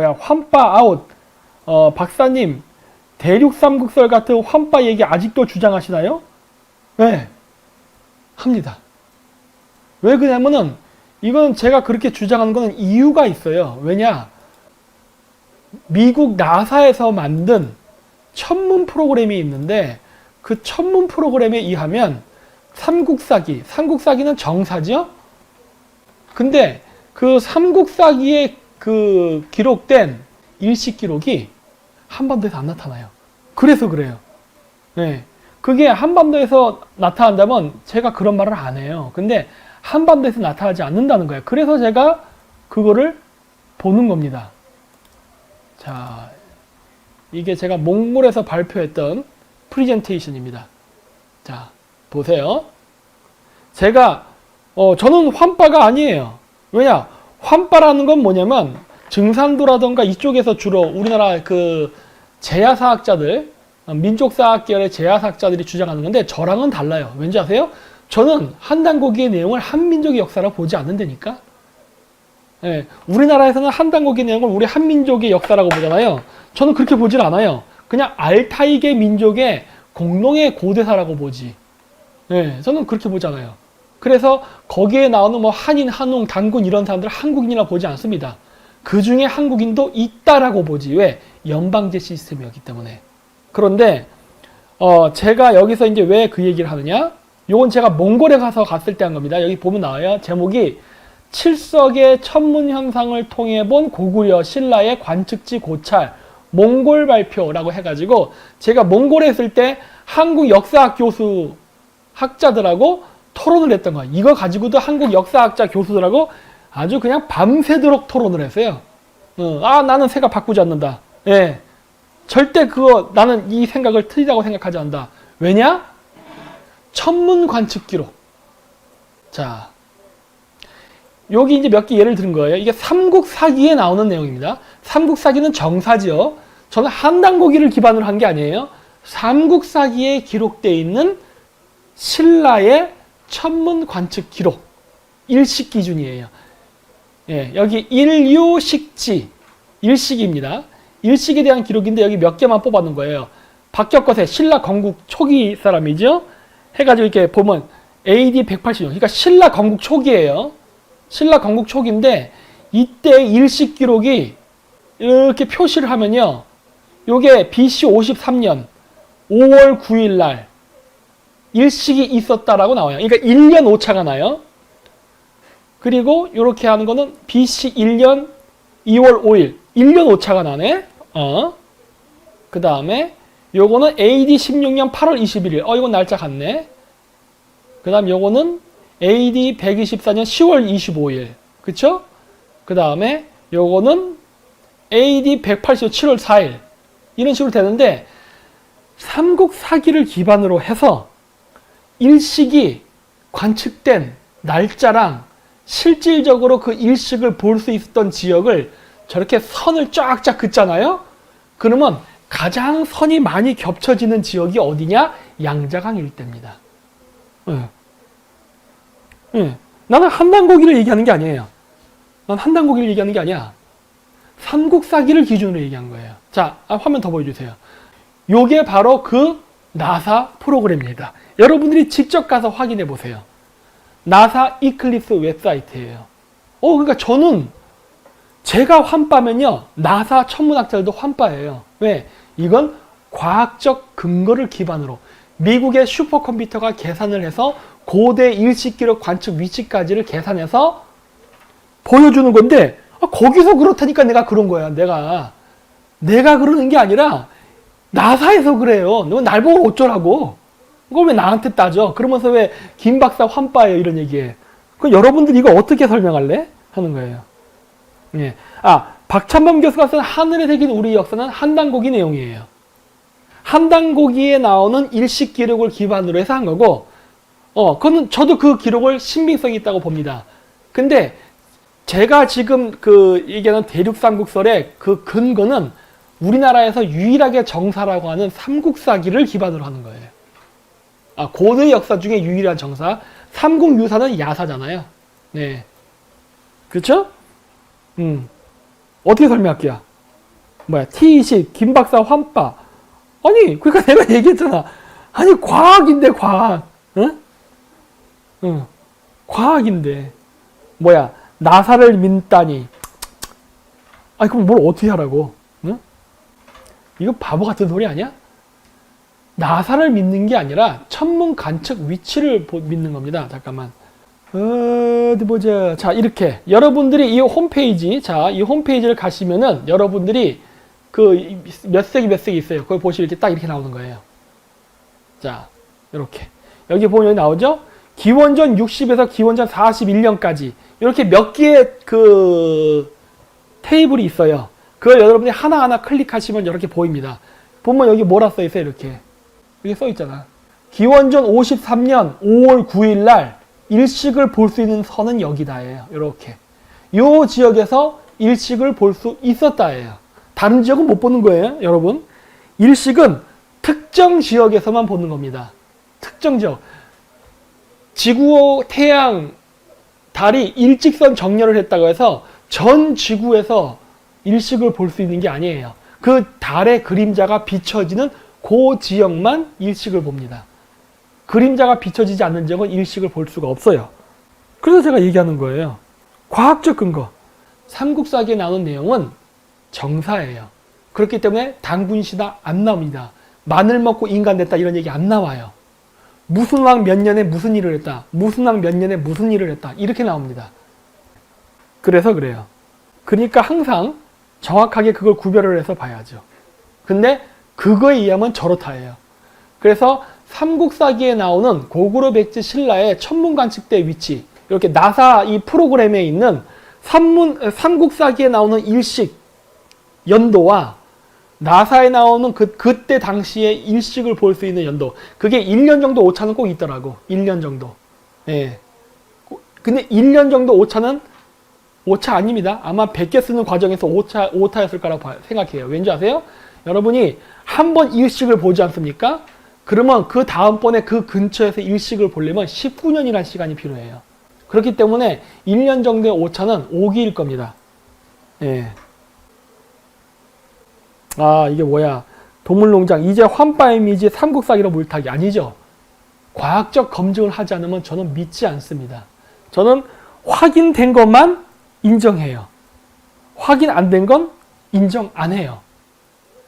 환빠 아웃. 박사님, 대륙 삼국설 같은 환빠 얘기 아직도 주장하시나요? 네, 합니다. 왜 그러냐면은 이건 제가 그렇게 주장하는 거는 이유가 있어요. 왜냐? 미국 나사에서 만든 천문 프로그램이 있는데 그 천문 프로그램에 의하면 삼국사기는 정사죠? 근데 그 삼국사기에 그 기록된 일식 기록이 한반도에서 안 나타나요. 그래서 그래요. 네. 그게 한반도에서 나타난다면 제가 그런 말을 안 해요. 근데 한반도에서 나타나지 않는다는 거예요. 그래서 제가 그거를 보는 겁니다. 자, 이게 제가 몽골에서 발표했던 프리젠테이션입니다. 자, 보세요. 제가 저는 환빠가 아니에요. 왜냐? 환빠라는 건 뭐냐면 증산도라던가 이쪽에서 주로 우리나라 그 제야사학자들, 민족사학계열의 제야사학자들이 주장하는 건데 저랑은 달라요. 왠지 아세요? 저는 한단고기의 내용을 한민족의 역사로 보지 않는다니까. 예, 우리나라에서는 한단고기의 내용을 우리 한민족의 역사라고 보잖아요. 저는 그렇게 보질 않아요. 그냥 알타이계 민족의 공동의 고대사라고 보지. 예, 저는 그렇게 보잖아요. 그래서 거기에 나오는 한인, 한웅, 단군 이런 사람들 한국인이라 보지 않습니다. 그 중에 한국인도 있다라고 보지. 왜? 연방제 시스템이었기 때문에. 그런데 제가 여기서 이제 왜 그 얘기를 하느냐? 요건 제가 몽골에 가서 갔을 때 한 겁니다. 여기 보면 나와요. 제목이 7석의 천문 현상을 통해 본 고구려 신라의 관측지 고찰 몽골 발표라고 해가지고 제가 몽골에 있을 때 한국 역사학 교수 학자들하고 토론을 했던 거예요. 이거 가지고도 한국 역사학자 교수들하고 아주 그냥 밤새도록 토론을 했어요. 나는 생각 바꾸지 않는다. 예. 절대 나는 이 생각을 틀리다고 생각하지 않는다. 왜냐? 천문 관측 기록. 자, 여기 이제 몇 개 예를 든 거예요. 이게 삼국사기에 나오는 내용입니다. 삼국사기는 정사지요. 저는 한단고기를 기반으로 한 게 아니에요. 삼국사기에 기록되어 있는 신라의 천문 관측 기록. 일식 기준이에요. 예, 여기 일유식지. 일식입니다. 일식에 대한 기록인데 여기 몇 개만 뽑아놓은 거예요. 박격거세 신라 건국 초기 사람이죠. 해가지고 이렇게 보면 AD 180년. 그러니까 신라 건국 초기예요. 신라 건국 초기인데 이때 일식 기록이 이렇게 표시를 하면요. 요게 BC 53년 5월 9일 날 일식이 있었다라고 나와요. 그러니까 1년 오차가 나요. 그리고 이렇게 하는 거는 BC 1년 2월 5일 1년 오차가 나네. 그 다음에 요거는 AD 16년 8월 21일. 이건 날짜 같네. 그 다음 요거는 AD 124년 10월 25일. 그쵸? 그 다음에 요거는 AD 180년 7월 4일. 이런 식으로 되는데 삼국사기를 기반으로 해서 일식이 관측된 날짜랑 실질적으로 그 일식을 볼 수 있었던 지역을 저렇게 선을 쫙쫙 긋잖아요. 그러면 가장 선이 많이 겹쳐지는 지역이 어디냐? 양자강 일대입니다. 나는 한단고기를 얘기하는 게 아니에요. 난 한단고기를 얘기하는 게 아니야. 삼국사기를 기준으로 얘기한 거예요. 자, 화면 더 보여주세요. 요게 바로 그 나사 프로그램입니다. 여러분들이 직접 가서 확인해 보세요. 나사 이클립스 웹사이트예요. 그러니까 저는 제가 환빠면요. 나사 천문학자들도 환빠예요. 왜? 이건 과학적 근거를 기반으로 미국의 슈퍼컴퓨터가 계산을 해서 고대 일식기록 관측 위치까지를 계산해서 보여주는 건데 거기서 그렇다니까 내가 그런 거야. 내가 그러는 게 아니라 나사에서 그래요. 너 날 보고 어쩌라고. 그걸 왜 나한테 따져? 그러면서 왜 김 박사 환빠예요 이런 얘기해. 그럼 여러분들 이거 어떻게 설명할래? 하는 거예요. 예. 박찬범 교수가 쓴 하늘에 새긴 우리 역사는 한단고기 내용이에요. 한단고기에 나오는 일식 기록을 기반으로 해서 한 거고, 그거는 저도 그 기록을 신빙성이 있다고 봅니다. 근데 제가 지금 얘기하는 대륙삼국설의 그 근거는 우리나라에서 유일하게 정사라고 하는 삼국사기를 기반으로 하는 거예요. 고대 역사 중에 유일한 정사. 삼국유사는 야사잖아요. 네. 그렇죠? 어떻게 설명할게요? 뭐야, T20, 김박사 환빠. 아니, 그러니까 내가 얘기했잖아. 아니, 과학인데, 과학. 응? 응. 과학인데. 뭐야, 나사를 믿다니. 아니, 그럼 뭘 어떻게 하라고? 응? 이거 바보 같은 소리 아니야? 나사를 믿는 게 아니라 천문 관측 위치를 믿는 겁니다. 잠깐만. 어디 보자. 자, 이렇게. 여러분들이 이 홈페이지, 자, 이 홈페이지를 가시면은 여러분들이 그 몇 세기 몇 세기 있어요. 그걸 보시면 이렇게 딱 이렇게 나오는 거예요. 자, 이렇게. 여기 보면 여기 나오죠? 기원전 60에서 기원전 41년까지. 이렇게 몇 개의 그 테이블이 있어요. 그걸 여러분이 하나하나 클릭하시면 이렇게 보입니다. 보면 여기 뭐라 써 있어요, 이렇게. 여기 써 있잖아. 기원전 53년 5월 9일 날 일식을 볼 수 있는 선은 여기다예요. 이렇게. 요 지역에서 일식을 볼 수 있었다예요. 다른 지역은 못 보는 거예요, 여러분. 일식은 특정 지역에서만 보는 겁니다. 특정 지역. 지구, 태양, 달이 일직선 정렬을 했다고 해서 전 지구에서 일식을 볼 수 있는 게 아니에요. 그 달의 그림자가 비춰지는 그 지역만 일식을 봅니다. 그림자가 비춰지지 않는 지역은 일식을 볼 수가 없어요. 그래서 제가 얘기하는 거예요. 과학적 근거. 삼국사기에 나오는 내용은 정사예요. 그렇기 때문에 당군시다 안 나옵니다. 마늘 먹고 인간 됐다 이런 얘기 안 나와요. 무슨 왕 몇 년에 무슨 일을 했다. 무슨 왕 몇 년에 무슨 일을 했다. 이렇게 나옵니다. 그래서 그래요. 그러니까 항상 정확하게 그걸 구별을 해서 봐야죠. 근데 그거에 의하면 저렇다예요. 그래서 삼국사기에 나오는 고구려 백제 신라의 천문관측대 위치, 이렇게 나사 이 프로그램에 있는 삼국사기에 나오는 일식 연도와 나사에 나오는 그때 당시에 일식을 볼 수 있는 연도, 그게 1년 정도 오차는 꼭 있더라고. 1년 정도. 예. 근데 1년 정도 오차는 오차 아닙니다. 아마 100개 쓰는 과정에서 오타였을 거라고 생각해요. 왠지 아세요? 여러분이 한 번 일식을 보지 않습니까? 그러면 그 다음번에 그 근처에서 일식을 보려면 19년이라는 시간이 필요해요. 그렇기 때문에 1년 정도의 오차는 오기일 겁니다. 예. 아, 이게 뭐야. 동물농장, 이제 환빠임이지 삼국사기로 물타기 아니죠. 과학적 검증을 하지 않으면 저는 믿지 않습니다. 저는 확인된 것만 인정해요. 확인 안 된 건 인정 안 해요.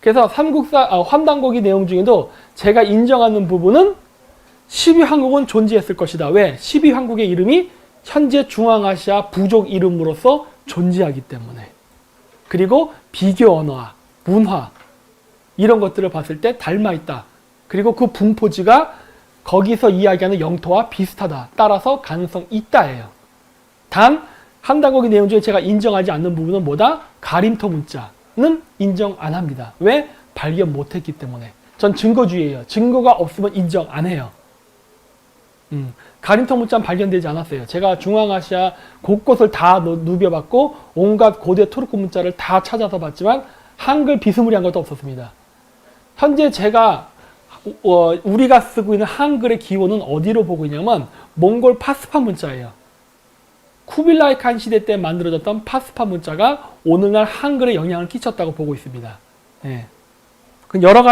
그래서 환단고기 내용 중에도 제가 인정하는 부분은 12황국은 존재했을 것이다. 왜? 12황국의 이름이 현재 중앙아시아 부족 이름으로서 존재하기 때문에. 그리고 비교 언어와 문화 이런 것들을 봤을 때 닮아있다. 그리고 그 분포지가 거기서 이야기하는 영토와 비슷하다. 따라서 가능성 있다예요. 단 환단고기 내용 중에 제가 인정하지 않는 부분은 뭐다? 가림토 문자는 인정 안 합니다. 왜? 발견 못했기 때문에. 전 증거주의예요. 증거가 없으면 인정 안 해요. 가림토 문자는 발견되지 않았어요. 제가 중앙아시아 곳곳을 다 누벼봤고 온갖 고대 토르크 문자를 다 찾아서 봤지만 한글 비스무리한 것도 없었습니다. 현재 제가 우리가 쓰고 있는 한글의 기원은 어디로 보고 있냐면 몽골 파스파 문자예요. 쿠빌라이 칸 시대 때 만들어졌던 파스파 문자가 오늘날 한글에 영향을 끼쳤다고 보고 있습니다. 예. 여러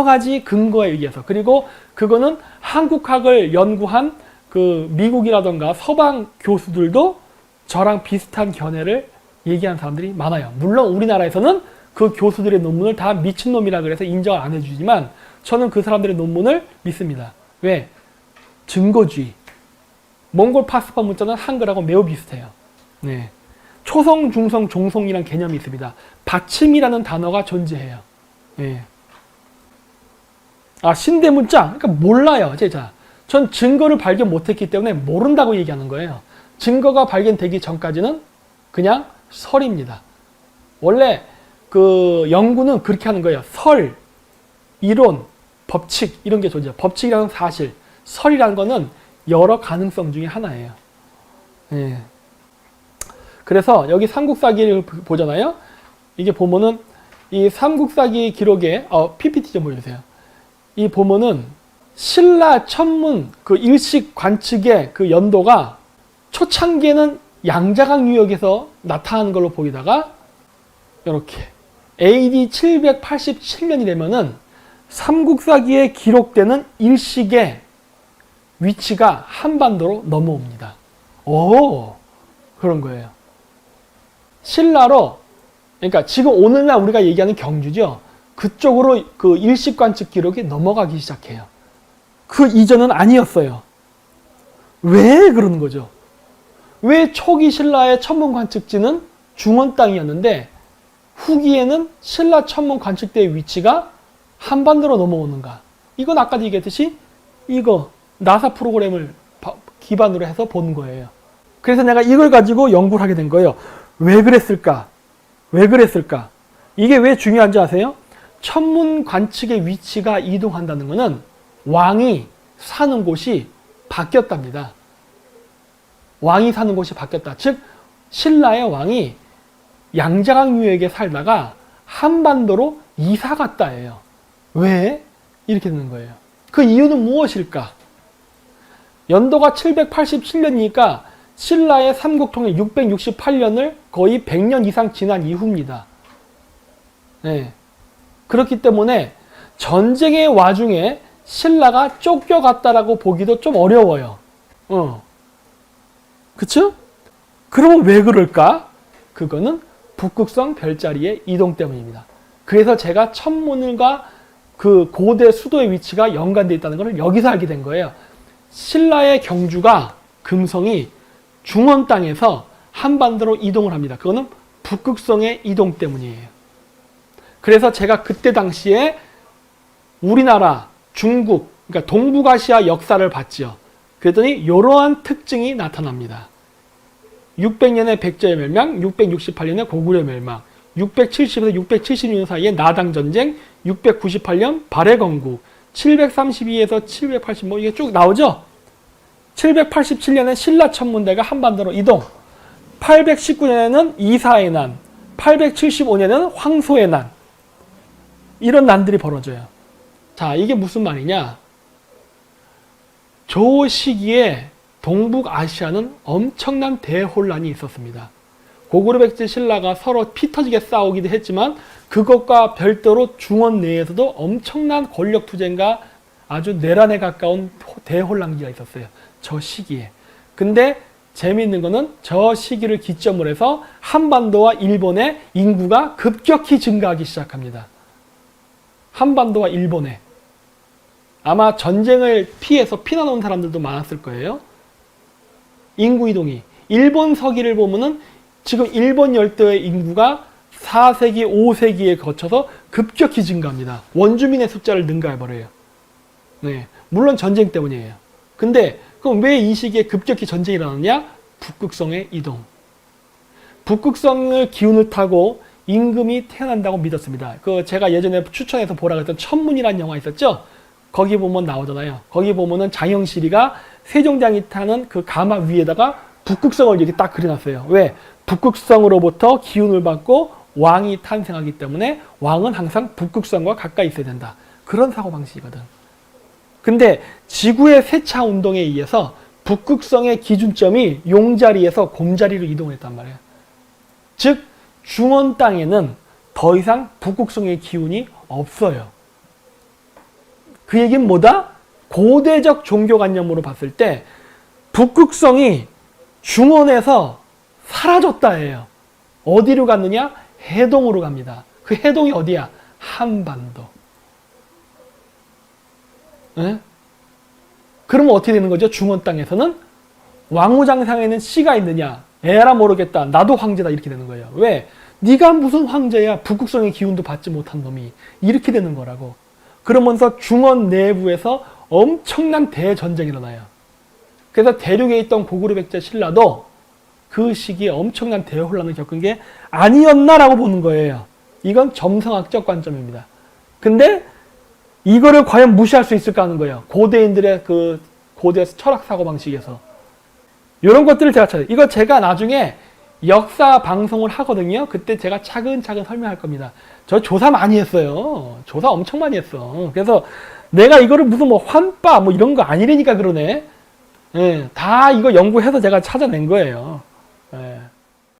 가지 근거에 의해서, 그리고 그거는 한국학을 연구한 그 미국이라던가 서방 교수들도 저랑 비슷한 견해를 얘기한 사람들이 많아요. 물론 우리나라에서는 그 교수들의 논문을 다 미친놈이라 그래서 인정을 안 해주지만 저는 그 사람들의 논문을 믿습니다. 왜? 증거주의. 몽골 파스파 문자는 한글하고 매우 비슷해요. 네. 초성, 중성, 종성이라는 개념이 있습니다. 받침이라는 단어가 존재해요. 네. 아, 신대 문자? 그러니까 몰라요, 제자. 전 증거를 발견 못했기 때문에 모른다고 얘기하는 거예요. 증거가 발견되기 전까지는 그냥 설입니다. 원래 그 연구는 그렇게 하는 거예요. 설, 이론, 법칙 이런 게 존재해요. 법칙이라는 사실, 설이라는 거는 여러 가능성 중에 하나예요. 예. 그래서 여기 삼국사기를 보잖아요. 이게 보면은 이 삼국사기 기록에 PPT 좀 보여주세요. 이 보면은 신라 천문 그 일식 관측의 그 연도가 초창기에는 양자강 유역에서 나타나는 걸로 보이다가 이렇게 AD 787년이 되면은 삼국사기에 기록되는 일식의 위치가 한반도로 넘어옵니다. 오, 그런 거예요. 신라로, 그러니까 지금 오늘날 우리가 얘기하는 경주죠. 그쪽으로 그 일식 관측 기록이 넘어가기 시작해요. 그 이전은 아니었어요. 왜 그러는 거죠? 왜 초기 신라의 천문 관측지는 중원 땅이었는데 후기에는 신라 천문 관측대의 위치가 한반도로 넘어오는가? 이건 아까도 얘기했듯이 이거 나사 프로그램을 기반으로 해서 본 거예요. 그래서 내가 이걸 가지고 연구를 하게 된 거예요. 왜 그랬을까? 왜 그랬을까? 이게 왜 중요한지 아세요? 천문 관측의 위치가 이동한다는 것은 왕이 사는 곳이 바뀌었답니다. 왕이 사는 곳이 바뀌었다. 즉 신라의 왕이 양자강 유역에 살다가 한반도로 이사 갔다예요. 왜? 이렇게 되는 거예요. 그 이유는 무엇일까? 연도가 787년이니까 신라의 삼국통일 668년을 거의 100년 이상 지난 이후입니다. 네. 그렇기 때문에 전쟁의 와중에 신라가 쫓겨갔다라고 보기도 좀 어려워요. 그쵸? 그러면 왜 그럴까? 그거는 북극성 별자리의 이동 때문입니다. 그래서 제가 천문과 그 고대 수도의 위치가 연관되어 있다는 것을 여기서 알게 된 거예요. 신라의 경주가 금성이 중원 땅에서 한반도로 이동을 합니다. 그거는 북극성의 이동 때문이에요. 그래서 제가 그때 당시에 우리나라, 중국, 그러니까 동북아시아 역사를 봤지요. 그랬더니 이러한 특징이 나타납니다. 600년의 백제의 멸망, 668년의 고구려 멸망, 670에서 676년 사이에 나당전쟁, 698년 발해 건국, 732에서 780 뭐 이게 쭉 나오죠. 787년에 신라천문대가 한반도로 이동, 819년에는 이사의 난, 875년에는 황소의 난, 이런 난들이 벌어져요. 자, 이게 무슨 말이냐? 저 시기에 동북아시아는 엄청난 대혼란이 있었습니다. 고구려 백제 신라가 서로 피 터지게 싸우기도 했지만 그것과 별도로 중원 내에서도 엄청난 권력 투쟁과 아주 내란에 가까운 대혼란기가 있었어요. 저 시기에. 근데 재미있는 거는 저 시기를 기점으로 해서 한반도와 일본의 인구가 급격히 증가하기 시작합니다. 한반도와 일본에. 아마 전쟁을 피해서 피난 온 사람들도 많았을 거예요. 인구 이동이. 일본 서기를 보면은 지금 일본 열도의 인구가 4세기, 5세기에 거쳐서 급격히 증가합니다. 원주민의 숫자를 능가해버려요. 네. 물론 전쟁 때문이에요. 근데 그럼 왜 이 시기에 급격히 전쟁이 일어났냐? 북극성의 이동. 북극성을 기운을 타고 임금이 태어난다고 믿었습니다. 그 제가 예전에 추천해서 보라고 했던 천문이라는 영화 있었죠? 거기 보면 나오잖아요. 거기 보면은 장영실이가 세종대왕이 타는 그 가마 위에다가 북극성을 이렇게 딱 그려놨어요. 왜? 북극성으로부터 기운을 받고 왕이 탄생하기 때문에 왕은 항상 북극성과 가까이 있어야 된다. 그런 사고방식이거든. 근데 지구의 세차 운동에 의해서 북극성의 기준점이 용자리에서 곰자리로 이동을 했단 말이에요. 즉 중원 땅에는 더 이상 북극성의 기운이 없어요. 그 얘기는 뭐다? 고대적 종교관념으로 봤을 때 북극성이 중원에서 사라졌다예요. 어디로 갔느냐? 해동으로 갑니다. 그 해동이 어디야? 한반도. 네? 그러면 어떻게 되는 거죠? 중원 땅에서는 왕후장상에는 씨가 있느냐? 에라 모르겠다. 나도 황제다. 이렇게 되는 거예요. 왜? 네가 무슨 황제야? 북극성의 기운도 받지 못한 놈이. 이렇게 되는 거라고. 그러면서 중원 내부에서 엄청난 대전쟁이 일어나요. 그래서 대륙에 있던 고구려 백제 신라도 그 시기에 엄청난 대혼란을 겪은 게 아니었나라고 보는 거예요. 이건 점성학적 관점입니다. 근데 이거를 과연 무시할 수 있을까 하는 거예요. 고대인들의 그 고대 철학 사고 방식에서. 이런 것들을 제가 찾아요. 이거 제가 나중에 역사 방송을 하거든요. 그때 제가 차근차근 설명할 겁니다. 저 조사 많이 했어요. 조사 엄청 많이 했어. 그래서 내가 이거를 무슨 뭐 환빠 뭐 이런 거 아니라니까 그러네. 예, 다 이거 연구해서 제가 찾아낸 거예요.